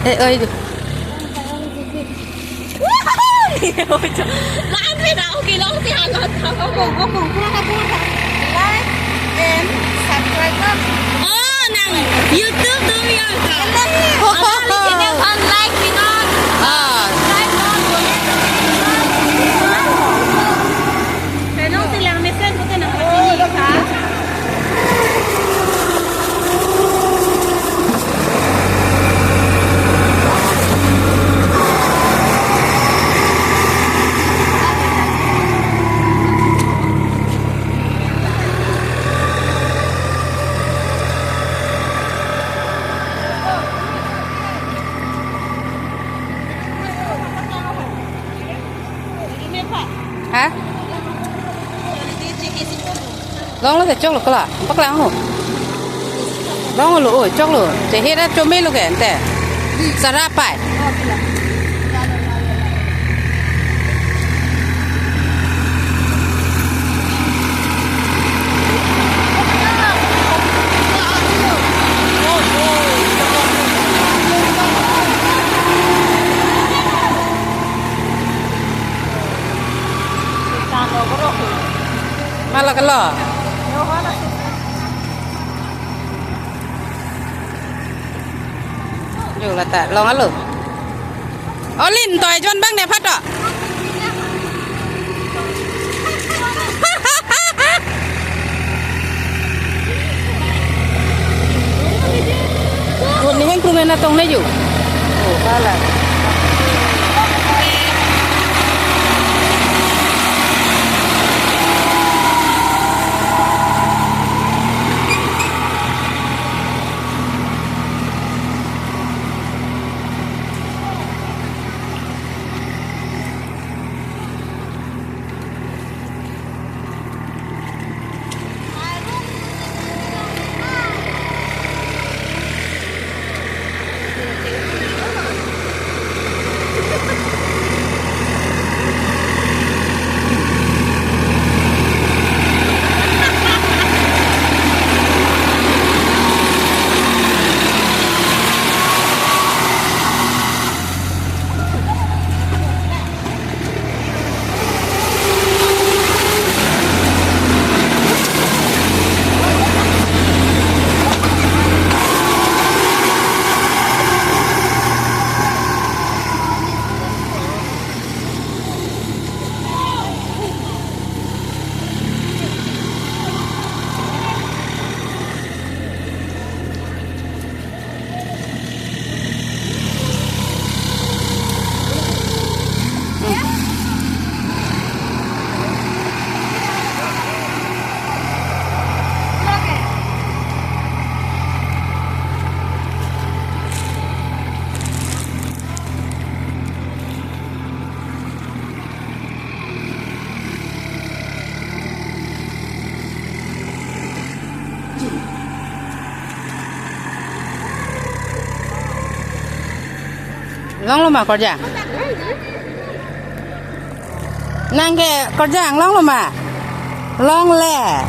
ơi Lanไปเรากี่รอบที่หันเราทำเอาผมlike and subscribe อ๋อนั่ง YouTube ดูมีอ่ะค่ะแล้วนี่เนี่ยพัน like พี่น้อง like น้องแต่น้องสิลังไม่เส้นก็จะหนักกว่าที่นี่ค่ะhả lông nó phải chốc được là bắt láng hổ lông lỗ ở chốc lỗ chỉ hết á cho mấy lúc cái tẻ xả ra phải malah kalauอยู่ละแต่ลองอ่ะลูกอ๋อลิ้นต่อยจนบ้างเนี่ยพัดอ่ะคนนี้ให้ครูเมน่าตรงได้อยู่โอ้ก็แหละlông lông mà có giảng nàng kệ có giảng lông lông mà lông lẻ